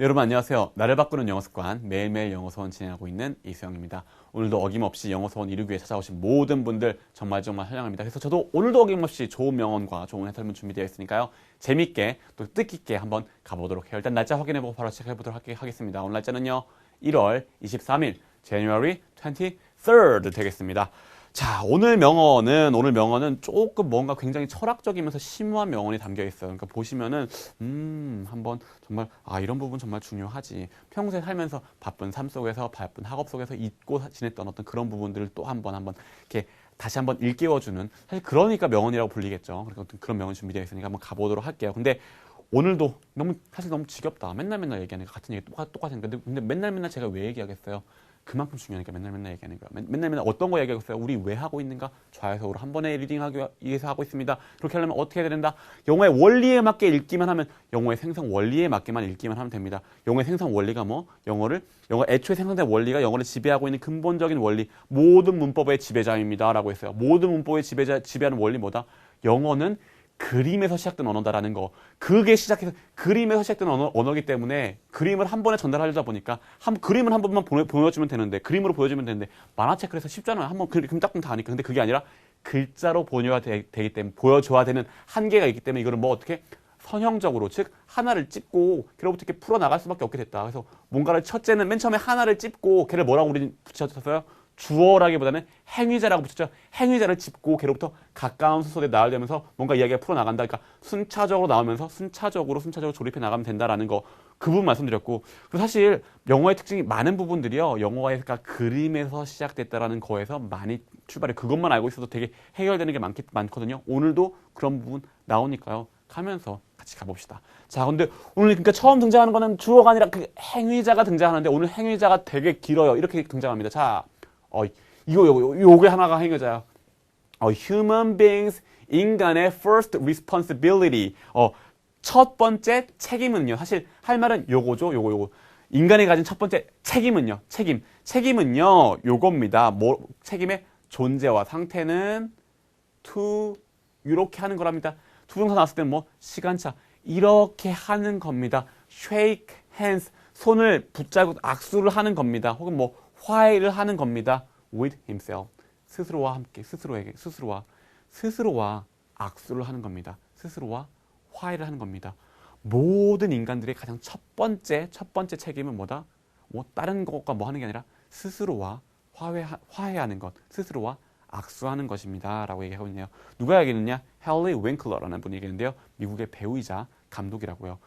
네, 여러분 안녕하세요. 나를 바꾸는 영어 습관 매일매일 영어 수업 진행하고 있는 이수영입니다. 오늘도 어김없이 영어 수업 이루기에 찾아오신 모든 분들 정말 환영합니다. 그래서 저도 오늘도 어김없이 좋은 명언과 좋은 해설문 준비되어 있으니까요. 재밌게 또 뜻깊게 한번 가보도록 해요. 일단 날짜 확인해보고 바로 시작해보도록 하겠습니다. 오늘 날짜는요. 1월 23일 January 23rd 되겠습니다. 자, 오늘 명언은 조금 뭔가 굉장히 철학적이면서 심오한 명언이 담겨 있어요. 그러니까 보시면은, 한번 정말, 이런 부분 정말 중요하지. 평소에 살면서 바쁜 삶 속에서, 바쁜 학업 속에서 잊고 지냈던 어떤 그런 부분들을 또 한번 이렇게 다시 한번 일깨워주는, 사실 그러니까 명언이라고 불리겠죠. 그러니까 그런 명언이 준비되어 있으니까 한번 가보도록 할게요. 근데 오늘도 사실 너무 지겹다. 맨날 얘기하니까 같은 얘기 똑같으니까. 근데 맨날 제가 왜 얘기하겠어요? 그만큼 중요하니까 맨날 얘기하는 거야. 맨날 어떤 거 얘기하고 있어요? 우리 왜 하고 있는가? 좌에서 우로 한 번에 리딩하기 위해서 하고 있습니다. 그렇게 하려면 어떻게 해야 된다? 영어의 원리에 맞게 읽기만 하면, 영어의 생성 원리에 맞게만 읽기만 하면 됩니다. 영어의 생성 원리가 뭐? 영어 애초에 생성된 원리가 영어를 지배하고 있는 근본적인 원리, 모든 문법의 지배자입니다. 라고 했어요. 모든 문법의 지배하는 원리 뭐다? 영어는 그림에서 시작된 언어다라는 거. 그림에서 시작된 언어이기 때문에 그림을 한 번에 전달하려다 보니까 그림을 한 번만 보여주면 되는데, 그림으로 보여주면 되는데, 만화책 그래서 쉽잖아요. 한번 그림 딱 다 하니까. 근데 그게 아니라 글자로 되기 때문에, 보여줘야 되는 한계가 있기 때문에 이거를 뭐 어떻게 선형적으로, 즉 하나를 찝고 걔로부터 이렇게 풀어나갈 수밖에 없게 됐다. 그래서 뭔가를 첫째는 맨 처음에 하나를 찝고 걔를 뭐라고 우리 붙였어요? 주어라기보다는 행위자라고 붙였죠. 행위자를 짚고 걔로부터 가까운 순서에 나아가면서 뭔가 이야기가 풀어나간다. 그러니까 순차적으로 나오면서 순차적으로 조립해 나가면 된다라는 거, 그 부분 말씀드렸고, 그리고 사실 영어의 특징이 많은 부분들이요, 영어가 그림에서 시작됐다라는 거에서 많이 출발해. 그것만 알고 있어도 되게 해결되는 게 많거든요. 오늘도 그런 부분 나오니까요. 가면서 같이 가봅시다. 자, 근데 오늘 그러니까 처음 등장하는 거는 주어가 아니라 그 행위자가 등장하는데, 오늘 행위자가 되게 길어요. 이렇게 등장합니다. 자, 요게 하나가 행위자야. Human beings, 인간의 first responsibility. 첫 번째 책임은요. 사실 할 말은 요거죠. 요거. 인간이 가진 첫 번째 책임은요. 책임은요. 요겁니다. 책임의 존재와 상태는 to 이렇게 하는 거랍니다. 투정사 나왔을 때는 뭐 시간차 이렇게 하는 겁니다. shake hands 손을 붙잡고 악수를 하는 겁니다. 혹은 뭐 화해를 하는 겁니다. with himself 스스로와 함께 스스로와 악수를 하는 겁니다. 스스로와 화해를 하는 겁니다. 모든 인간들의 가장 첫 번째 책임은 뭐다? 뭐 다른 것과 뭐 하는 게 아니라 스스로와 화해하는 것, 스스로와 악수하는 것입니다. 라고 얘기하고 있네요. 누가 얘기했느냐? 헨리 윙클러라는 분이 얘기했는데요. 미국의 배우이자 감독이라고요.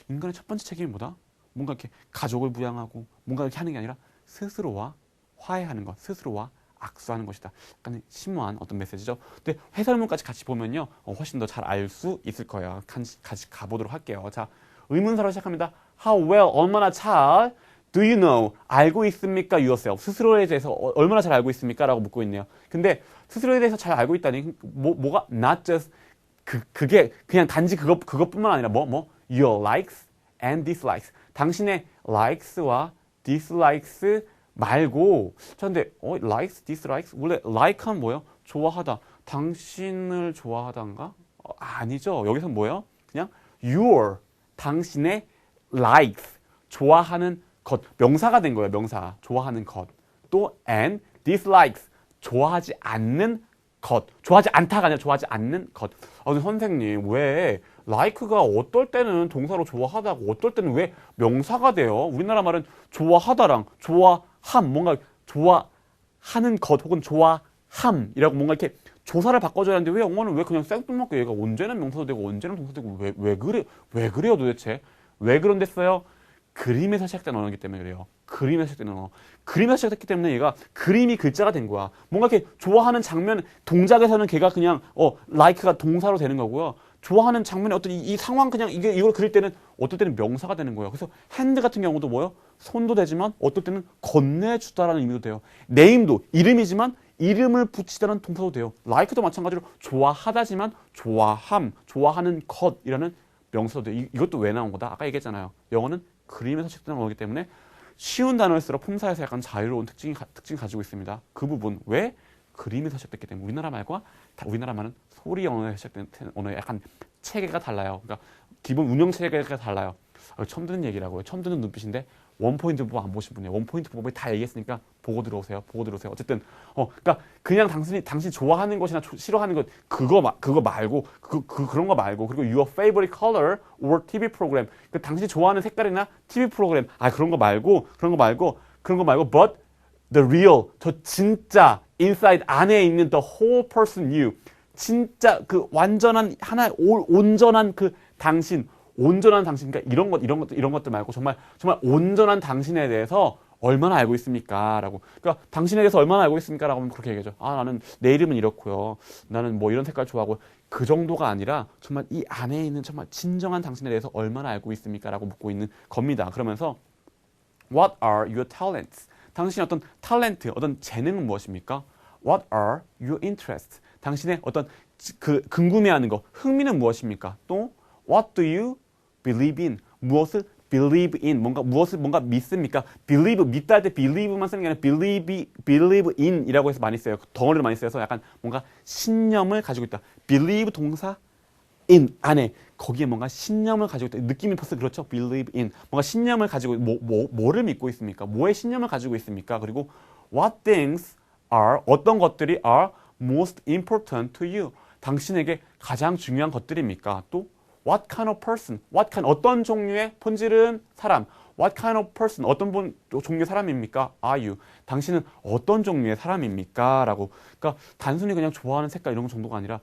인간의 첫 번째 책임이 뭐다? 뭔가 이렇게 가족을 부양하고 뭔가 이렇게 하는 게 아니라 스스로와 화해하는 것, 스스로와 악수하는 것이다. 약간 심오한 어떤 메시지죠. 근데 해설문까지 같이 보면요, 훨씬 더 잘 알 수 있을 거예요. 같이 가보도록 할게요. 자, 의문사로 시작합니다. How well, 얼마나 잘 do you know, 알고 있습니까? yourself, 스스로에 대해서 얼마나 잘 알고 있습니까? 라고 묻고 있네요. 근데 스스로에 대해서 잘 알고 있다니, 뭐가 not just 그게 그냥 단지 그것뿐만 아니라 your likes and dislikes, 당신의 likes와 dislikes 말고. 자, 근데 likes, dislikes, 원래 like 하면 뭐예요? 좋아하다. 당신을 좋아하다인가? 아니죠. 여기서 뭐예요? 그냥 your, 당신의 likes, 좋아하는 것, 명사가 된 거예요. 명사, 좋아하는 것. 또 and dislikes, 좋아하지 않는 것. 좋아하지 않다가 아니라 좋아하지 않는 것. 근데 선생님, 왜 like가 어떨 때는 동사로 좋아하다고, 어떨 때는 왜 명사가 돼요? 우리나라 말은 좋아하다랑 뭔가 좋아하는 것 혹은 좋아함이라고 뭔가 이렇게 조사를 바꿔줘야 하는데, 왜 영어는 왜 그냥 생뚱맞게 얘가 언제는 명사도 되고 언제는 동사도 되고 왜 그래요 도대체? 왜 그런댔어요? 그림에서 시작된 언어이기 때문에 그래요. 그림에서 시작된 언어. 그림에서 시작했기 때문에 얘가 그림이 글자가 된 거야. 뭔가 이렇게 좋아하는 장면, 동작에서는 걔가 그냥 like가 동사로 되는 거고요. 좋아하는 장면의 어떤 이 상황, 그냥 이걸 그릴 때는 어떨 때는 명사가 되는 거예요. 그래서 hand 같은 경우도 뭐예요? 손도 되지만 어떨 때는 건네주다라는 의미도 돼요. name도 이름이지만 이름을 붙이다는 동사도 돼요. like도 마찬가지로 좋아하다지만 좋아하는 것이라는 명사도 돼요. 이것도 왜 나온 거다? 아까 얘기했잖아요. 영어는 그림에서 시작되는 거기 때문에 쉬운 단어일수록 품사에서 약간 자유로운 특징 가지고 있습니다. 그 부분 왜? 그림에서 시작됐기 때문에. 우리나라 말은 소리 언어에서 시작된 언어의 약간 체계가 달라요. 그러니까 기본 운영 체계가 달라요. 처음 듣는 얘기라고요. 처음 듣는 눈빛인데 원포인트 보고 안 보신 분이에요. 원포인트 보고 다 얘기했으니까 보고 들어오세요. 보고 들어오세요. 어쨌든 그러니까 그냥 당신 좋아하는 것이나 싫어하는 것 그거 말고 그런 거 말고 그리고 your favorite color or TV program 그 당신이 좋아하는 색깔이나 TV 프로그램 그런 거 말고 but the real 저 진짜 inside 안에 있는 the whole person you 진짜 그 완전한 하나의 온전한 그 당신 온전한 당신 그러니까 이런 것들 말고 정말 온전한 당신에 대해서 얼마나 알고 있습니까? 라고. 그러니까 당신에 대해서 얼마나 알고 있습니까? 라고 하면 그렇게 얘기하죠. 나는 내 이름은 이렇고요. 나는 뭐 이런 색깔 좋아하고 그 정도가 아니라 정말 이 안에 있는 정말 진정한 당신에 대해서 얼마나 알고 있습니까? 라고 묻고 있는 겁니다. 그러면서 What are your talents? 당신의 어떤 탤런트, 어떤 재능은 무엇입니까? What are your interests? 당신의 어떤 그 궁금해하는 거, 흥미는 무엇입니까? 또 What do you believe in? 무엇을 believe in? 무엇을 믿습니까? believe, 믿다 할 때 believe만 쓰는 게 아니라 believe in 이라고 해서 많이 써요. 덩어리를 많이 써서 약간 뭔가 신념을 가지고 있다. believe 동사 in 안에 거기에 뭔가 신념을 가지고 있다. 느낌이 벌써 그렇죠? believe in. 뭔가 신념을 가지고 뭐를 믿고 있습니까? 뭐에 신념을 가지고 있습니까? 그리고 what things are 어떤 것들이 are most important to you? 당신에게 가장 중요한 것들입니까? 또 what kind of person? 어떤 종류의 본질은 사람. What kind of person? 어떤 종류의 사람입니까? Are you? 당신은 어떤 종류의 사람입니까? 라고. 그러니까 단순히 그냥 좋아하는 색깔 이런 정도가 아니라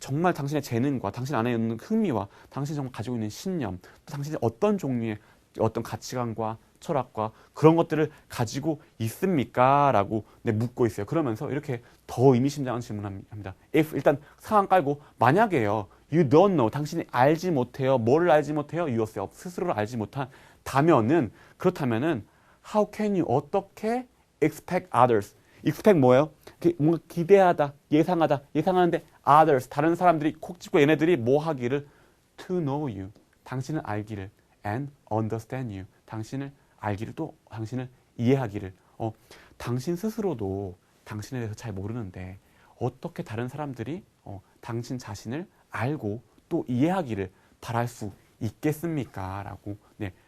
정말 당신의 재능과 당신 안에 있는 흥미와 당신이 정말 가지고 있는 신념, 또 당신이 어떤 종류의 어떤 가치관과 철학과 그런 것들을 가지고 있습니까? 라고 묻고 있어요. 그러면서 이렇게 더 의미심장한 질문을 합니다. If 일단 상황 깔고 만약에요. You don't know. 당신이 알지 못해요. 뭐를 알지 못해요? Yourself. 스스로를 알지 못한다면은 그렇다면은 How can you 어떻게 expect others? expect 뭐예요? 뭔가 기대하다, 예상하는데 others 다른 사람들이 콕 집고 얘네들이 뭐 하기를 to know you. 당신을 알기를 and understand you. 당신을 알기를 또 당신을 이해하기를. 당신 스스로도 당신에 대해서 잘 모르는데 어떻게 다른 사람들이 당신 자신을 알고 또 이해하기를 바랄 수 있겠습니까? 라고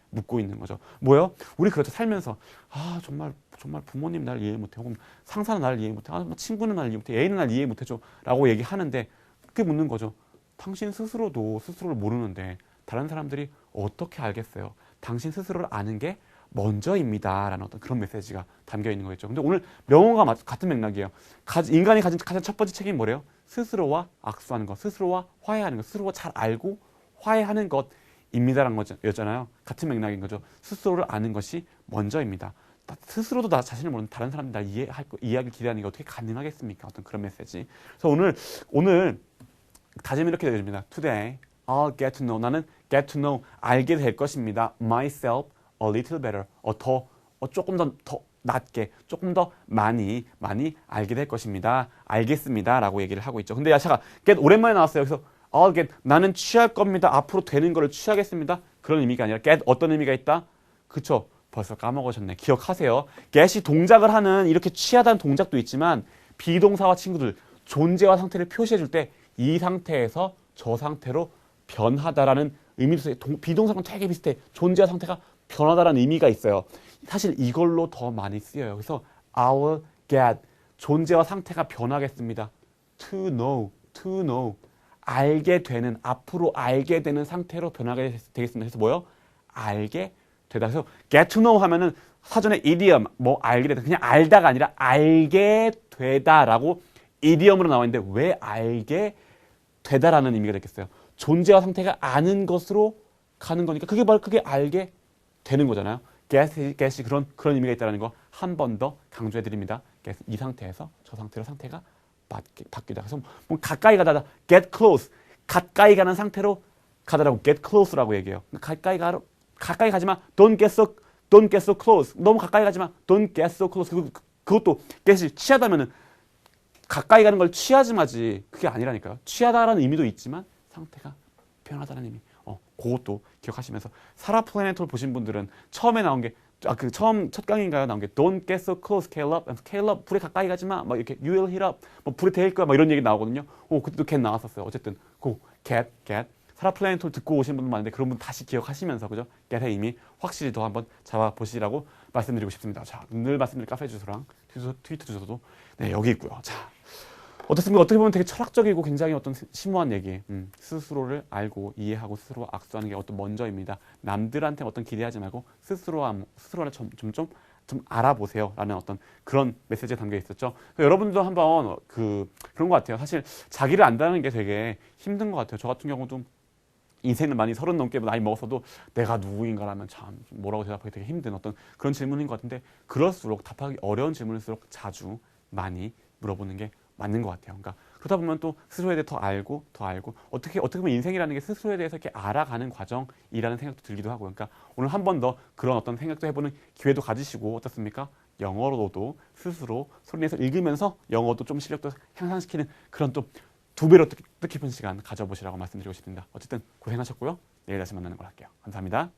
묻고 있는 거죠. 뭐요? 우리 그렇죠. 살면서 정말 부모님 나를 이해 못해. 혹은 상사는 나를 이해 못해. 친구는 나를 이해 못해. 애인은 나를 이해 못해줘. 라고 얘기하는데 그게 묻는 거죠. 당신 스스로도 스스로를 모르는데 다른 사람들이 어떻게 알겠어요? 당신 스스로를 아는 게 먼저입니다. 라는 어떤 그런 메시지가 담겨 있는 거겠죠. 근데 오늘 명언과 같은 맥락이에요. 인간이 가진 가장 첫 번째 책임이 뭐래요? 스스로와 악수하는 것, 스스로와 화해하는 것, 스스로가 잘 알고 화해하는 것입니다라는 거였잖아요. 같은 맥락인 거죠. 스스로를 아는 것이 먼저입니다. 스스로도 나 자신을 모르는 다른 사람들 나 이해하길 기대하는 게 어떻게 가능하겠습니까? 어떤 그런 메시지. 그래서 오늘 다짐이 이렇게 되어집니다. Today, I'll get to know. 나는 get to know. 알게 될 것입니다. Myself a little better. 조금 더 낮게, 조금 더 많이 알게 될 것입니다. 알겠습니다. 라고 얘기를 하고 있죠. 근데 야차가 get 오랜만에 나왔어요. 그래서 I'll get. 나는 취할 겁니다. 앞으로 되는 거를 취하겠습니다. 그런 의미가 아니라 get 어떤 의미가 있다? 그쵸. 벌써 까먹으셨네. 기억하세요. get이 동작을 하는 이렇게 취하다는 동작도 있지만 비동사와 친구들 존재와 상태를 표시해 줄 때 이 상태에서 저 상태로 변하다라는 의미도 있어요. 비동사랑 되게 비슷해. 존재와 상태가 변하다라는 의미가 있어요. 사실 이걸로 더 많이 쓰여요. 그래서 I'll get 존재와 상태가 변하겠습니다. To know 알게 되는 앞으로 알게 되는 상태로 변하게 되겠습니다. 그래서 뭐요? 알게 되다. 그래서 get to know 하면은 사전에 idiom 알게 되다 그냥 알다가 아니라 알게 되다라고 idiom으로 나와 있는데 왜 알게 되다라는 의미가 되겠어요? 존재와 상태가 아는 것으로 가는 거니까 그게 알게 되는 거잖아요. get이 그런 의미가 있다는 거 한 번 더 강조해 드립니다. 이 상태에서 저 상태로 상태가 바뀌다. 그래서 가까이 가다 get close 가까이 가는 상태로 가다라고 get close라고 얘기해요. 가까이 가지 마. don't get so close. 너무 가까이 가지 마. don't get so close. 그것도 get이 취하다면은 가까이 가는 걸 취하지 마지. 그게 아니라니까요. 취하다라는 의미도 있지만 상태가 변하다는 의미. 그것도 기억하시면서 사라 플래닛을 보신 분들은 처음에 나온 게 첫 강인가요? 나온 게 Don't get so close, scale up. scale up, 불에 가까이 가지 마. 막 이렇게 You will heat up. 불에 데일 거야. 막 이런 얘기 나오거든요. 그때도 get 나왔었어요. 어쨌든 get 사라 플라네톨 듣고 오신 분도 많은데 그런 분 다시 기억하시면서 그죠? get의 의미 확실히 더 한번 잡아보시라고 말씀드리고 싶습니다. 자, 늘 말씀드린 카페 주소랑 트위터 주소도 네, 여기 있고요. 자, 어떻습니까? 어떻게 보면 되게 철학적이고 굉장히 어떤 심오한 얘기. 스스로를 알고 이해하고 스스로 악수하는 게 어떤 먼저입니다. 남들한테 어떤 기대하지 말고 스스로를 좀 알아보세요라는 어떤 그런 메시지가 담겨 있었죠. 여러분도 한번 그런 것 같아요. 사실 자기를 안다는 게 되게 힘든 것 같아요. 저 같은 경우도 인생을 많이 30 넘게 나이 먹어서도 내가 누구인가라면 참 뭐라고 대답하기 되게 힘든 어떤 그런 질문인 것 같은데 그럴수록 답하기 어려운 질문일수록 자주 많이 물어보는 게 맞는 것 같아요. 그러니까 그러다 보면 또 스스로에 대해 더 알고 어떻게 보면 인생이라는 게 스스로에 대해서 이렇게 알아가는 과정이라는 생각도 들기도 하고 그러니까 오늘 한 번 더 그런 어떤 생각도 해보는 기회도 가지시고 어떻습니까? 영어로도 스스로 소리 내서 읽으면서 영어도 좀 실력도 향상시키는 그런 또 2배로 뜻깊은 시간 가져보시라고 말씀드리고 싶습니다. 어쨌든 고생하셨고요. 내일 다시 만나는 걸 할게요. 감사합니다.